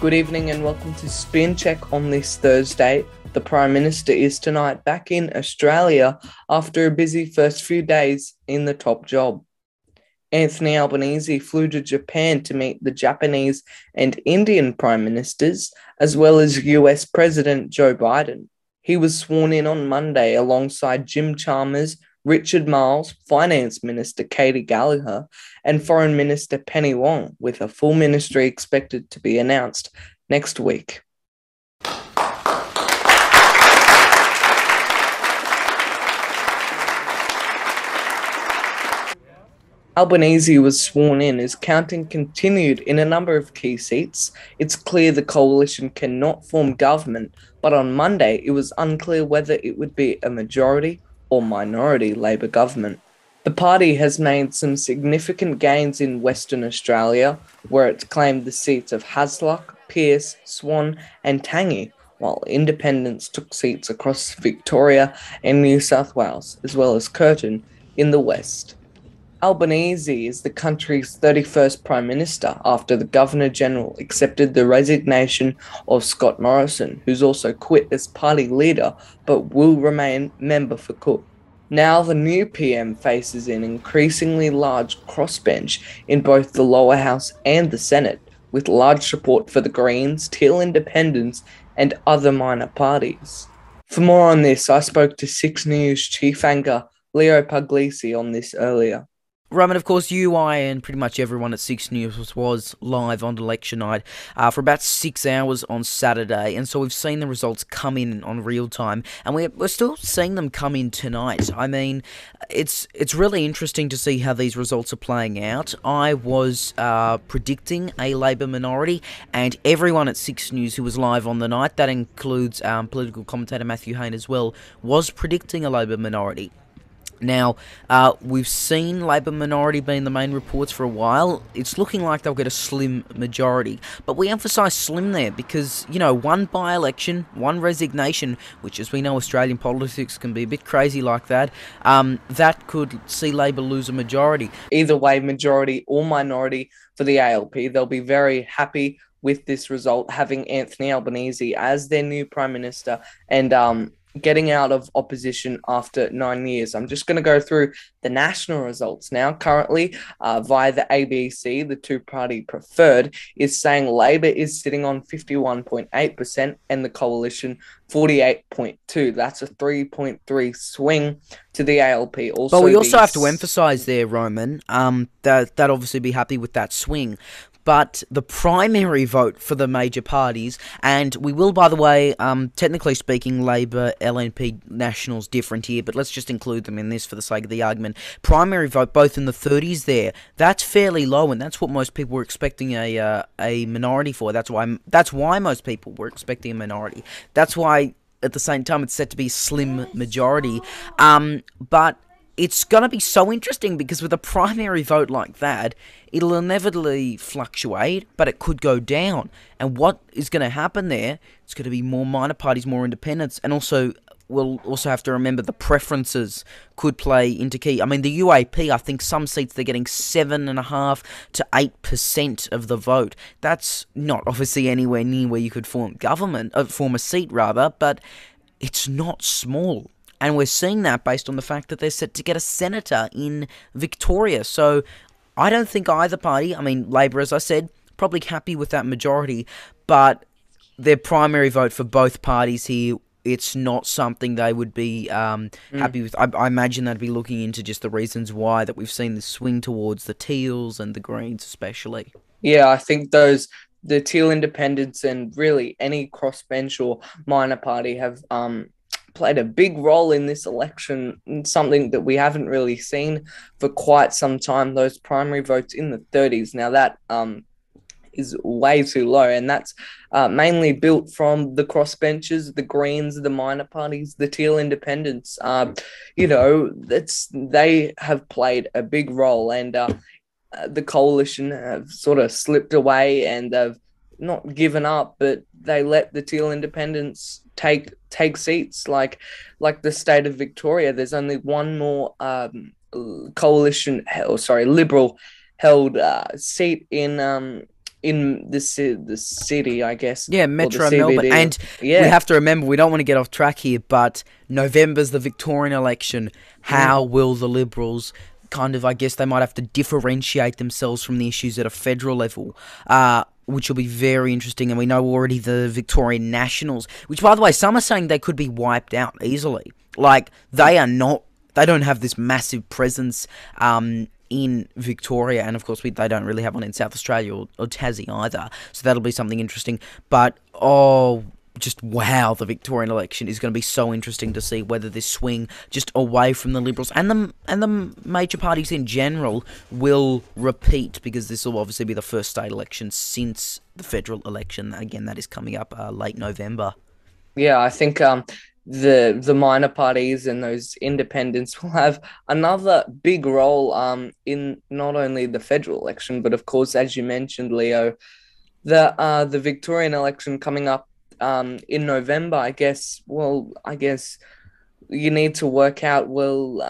Good evening and welcome to SpinCheck on this Thursday. The Prime Minister is tonight back in Australia after a busy first few days in the top job. Anthony Albanese flew to Japan to meet the Japanese and Indian Prime Ministers, as well as US President Joe Biden. He was sworn in on Monday alongside Jim Chalmers, Richard Marles, Finance Minister Katie Gallagher, and Foreign Minister Penny Wong, with a full ministry expected to be announced next week. Albanese was sworn in as counting continued in a number of key seats. It's clear the coalition cannot form government, but on Monday it was unclear whether it would be a majority or minority Labor government. The party has made some significant gains in Western Australia, where it's claimed the seats of Hasluck, Pearce, Swan and Tangi, while independents took seats across Victoria and New South Wales, as well as Curtin in the West. Albanese is the country's 31st Prime Minister after the Governor-General accepted the resignation of Scott Morrison, who's also quit as party leader but will remain member for Cook. Now the new PM faces an increasingly large crossbench in both the lower house and the Senate, with large support for the Greens, Teal Independents and other minor parties. For more on this, I spoke to 6 News chief anchor Leo Puglisi on this earlier. Roman, of course, you, I, and pretty much everyone at 6 News was live on election night for about 6 hours on Saturday, and so we've seen the results come in on real time, and we're still seeing them come in tonight. I mean, it's really interesting to see how these results are playing out. I was predicting a Labor minority, and everyone at 6 News who was live on the night, that includes political commentator Matthew Hayne as well, was predicting a Labor minority. Now, we've seen Labor minority being the main reports for a while. It's looking like they'll get a slim majority. But we emphasise slim there because, you know, one by-election, one resignation, which as we know Australian politics can be a bit crazy like that, that could see Labor lose a majority. Either way, majority or minority for the ALP, they'll be very happy with this result, having Anthony Albanese as their new Prime Minister and getting out of opposition after 9 years. I'm just going to go through the national results now. Currently, via the ABC, the two-party preferred is saying Labor is sitting on 51.8% and the coalition 48.2%. That's a 3.3 swing to the ALP. Also, but we also have to emphasise there, Roman, that obviously be happy with that swing. But the primary vote for the major parties, and we will, by the way, technically speaking, Labor, LNP, National's different here, but let's just include them in this for the sake of the argument. Primary vote, both in the 30s there, that's fairly low, and that's what most people were expecting a minority for. That's why most people were expecting a minority. That's why, at the same time, it's set to be a slim majority. But it's going to be so interesting because with a primary vote like that, it'll inevitably fluctuate, but it could go down. And what is going to happen there, it's going to be more minor parties, more independents, and also we'll also have to remember the preferences could play into key. I mean, the UAP, I think some seats they're getting 7.5 to 8% of the vote. That's not obviously anywhere near where you could form a seat rather, but it's not small. And we're seeing that based on the fact that they're set to get a senator in Victoria. So I don't think either party, I mean, Labor, as I said, probably happy with that majority, but their primary vote for both parties here, it's not something they would be happy with. I imagine they'd be looking into just the reasons why that we've seen this swing towards the Teals and the Greens especially. Yeah, I think the Teal Independents and really any crossbench or minor party have played a big role in this election, something that we haven't really seen for quite some time, those primary votes in the 30s. Now that is way too low, and that's mainly built from the crossbenchers, the Greens, the minor parties, the Teal Independents. They have played a big role, and the coalition have sort of slipped away and they've not given up, but they let the Teal Independents take seats like the state of Victoria. There's only one more Liberal held seat in in the city, I guess, Yeah, or the Metro Melbourne. CBD. And we Yeah. have to remember, we don't want to get off track here, but November's the Victorian election. How Mm. will the Liberals kind of, I guess they might have to differentiate themselves from the issues at a federal level, which will be very interesting. And we know already the Victorian Nationals, which, by the way, some are saying they could be wiped out easily. Like, they are not, they don't have this massive presence in Victoria, and of course they don't really have one in South Australia or Tassie either, so that'll be something interesting. But just wow, the Victorian election is going to be so interesting to see whether this swing just away from the Liberals and the major parties in general will repeat, because this will obviously be the first state election since the federal election. Again, that is coming up late November. Yeah, I think the minor parties and those independents will have another big role in not only the federal election, but of course, as you mentioned, Leo, the Victorian election coming up in November. I guess you need to work out, well,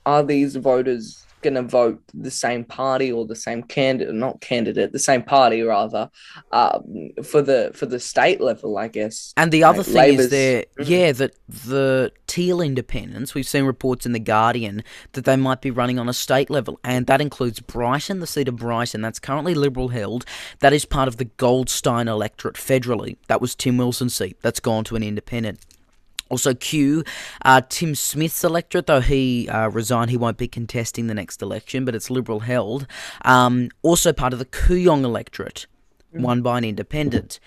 are these voters going to vote the same party or the same candidate, not candidate, the same party rather, for the state level, I guess. And the other thing is Labor's. there, yeah, that the teal independents, we've seen reports in The Guardian that they might be running on a state level, and that includes Brighton, the seat of Brighton, that's currently Liberal held. That is part of the Goldstein electorate federally. That was Tim Wilson's seat. That's gone to an independent. Also, Tim Smith's electorate, though he resigned, he won't be contesting the next election, but it's Liberal held. Also part of the Kooyong electorate, won by an independent.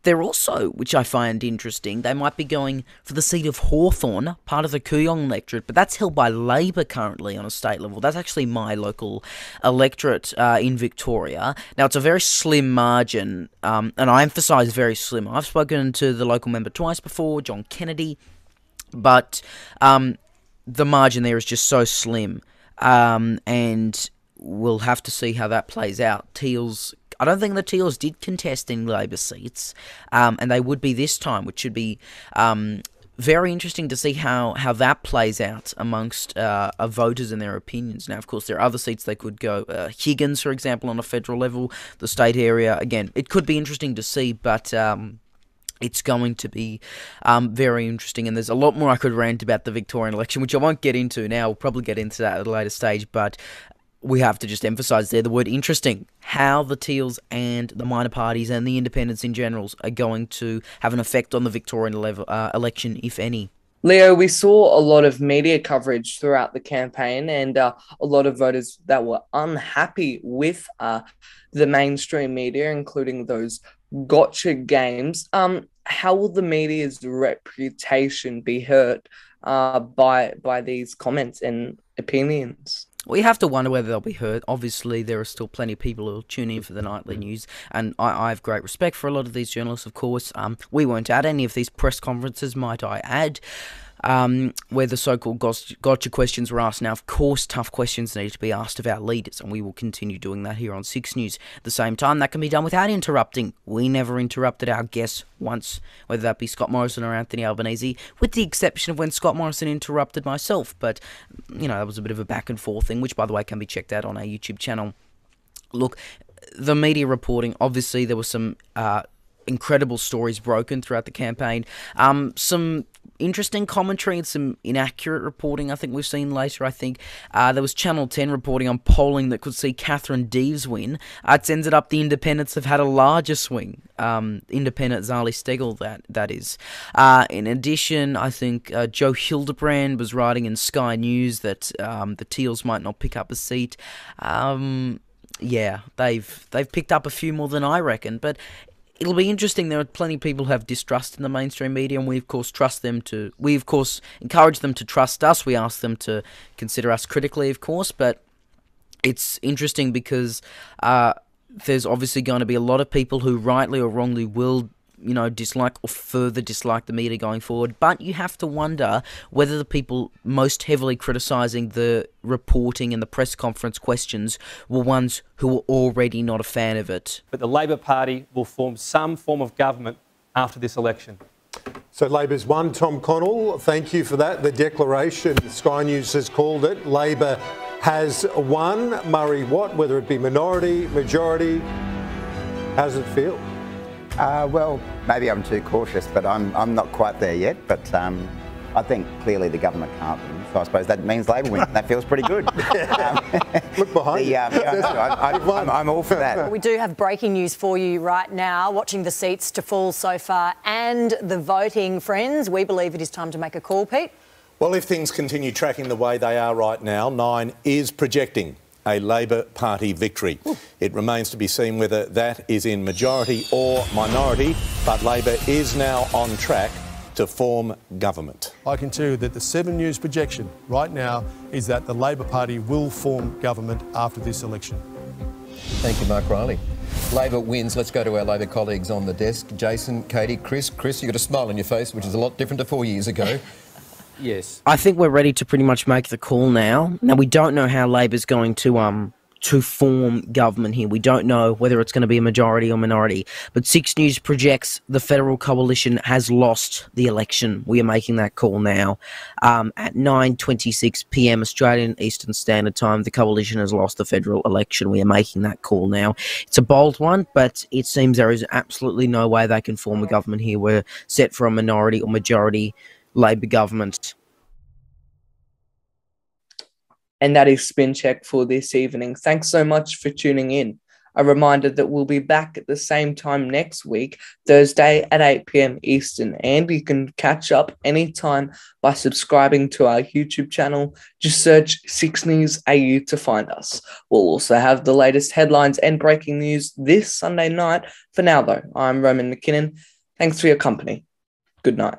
They're also, which I find interesting, they might be going for the seat of Hawthorn, part of the Kooyong electorate, but that's held by Labor currently on a state level. That's actually my local electorate in Victoria. Now, it's a very slim margin, and I emphasise very slim. I've spoken to the local member twice before, John Kennedy, but the margin there is just so slim, and we'll have to see how that plays out. I don't think the Teals did contest in Labor seats, and they would be this time, which should be very interesting to see how that plays out amongst voters and their opinions. Now, of course, there are other seats they could go. Higgins, for example, on a federal level, the state area. Again, it could be interesting to see, but it's going to be very interesting, and there's a lot more I could rant about the Victorian election, which I won't get into now. We'll probably get into that at a later stage, but we have to just emphasise there the word interesting, how the Teals and the minor parties and the independents in general are going to have an effect on the Victorian election, if any. Leo, we saw a lot of media coverage throughout the campaign, and a lot of voters that were unhappy with the mainstream media, including those gotcha games. How will the media's reputation be hurt by these comments and opinions? We have to wonder whether they'll be hurt. Obviously, there are still plenty of people who tune in for the nightly news, and I have great respect for a lot of these journalists, of course. We weren't at any of these press conferences, might I add, where the so-called gotcha questions were asked. Now, of course, tough questions need to be asked of our leaders, and we will continue doing that here on 6 News. At the same time, that can be done without interrupting. We never interrupted our guests once, whether that be Scott Morrison or Anthony Albanese, with the exception of when Scott Morrison interrupted myself. But, that was a bit of a back and forth thing, which, by the way, can be checked out on our YouTube channel. Look, the media reporting, obviously there were some incredible stories broken throughout the campaign. Some interesting commentary and some inaccurate reporting I think we've seen later. I think there was Channel 10 reporting on polling that could see Catherine Deves win. It's ended up the independents have had a larger swing. Independent Zali Stegel, that is. In addition, I think Joe Hildebrand was writing in Sky News that the Teals might not pick up a seat. Yeah, they've picked up a few more than I reckon, but it'll be interesting. There are plenty of people who have distrust in the mainstream media, and we of course encourage them to trust us. We ask them to consider us critically, of course, but it's interesting because there's obviously going to be a lot of people who rightly or wrongly will dislike or further dislike the media going forward. But you have to wonder whether the people most heavily criticising the reporting and the press conference questions were ones who were already not a fan of it. But the Labor Party will form some form of government after this election. So Labor's won. Tom Connell, thank you for that. The declaration, Sky News has called it, Labor has won. Murray Watt, whether it be minority, majority, How does it feel? Well, maybe I'm too cautious, but I'm not quite there yet. But I think clearly the government can't win, so I suppose that means Labor win. That feels pretty good. Look behind you. I'm all for that. We do have breaking news for you right now, watching the seats to fall so far and the voting, friends. We believe it is time to make a call, Pete. Well, if things continue tracking the way they are right now, Nine is projecting a Labor Party victory. Ooh. It remains to be seen whether that is in majority or minority, but Labor is now on track to form government. I can tell you that the 7 News projection right now is that the Labor Party will form government after this election. Thank you, Mark Riley. Labor wins. Let's go to our Labor colleagues on the desk. Jason, Katie, Chris. Chris, you've got a smile on your face, which is a lot different to 4 years ago. Yes. I think we're ready to pretty much make the call now. Now, we don't know how Labor's going to form government here. We don't know whether it's going to be a majority or minority. But 6 News projects the federal coalition has lost the election. We are making that call now. At 9:26 p.m. Australian Eastern Standard Time, the coalition has lost the federal election. We are making that call now. It's a bold one, but it seems there is absolutely no way they can form a government here. We're set for a minority or majority Labor government. And that is SpinCheck for this evening. Thanks so much for tuning in. A reminder that we'll be back at the same time next week, Thursday at 8 p.m. Eastern. And you can catch up anytime by subscribing to our YouTube channel. Just search 6 News AU to find us. We'll also have the latest headlines and breaking news this Sunday night. For now, though, I'm Roman McKinnon. Thanks for your company. Good night.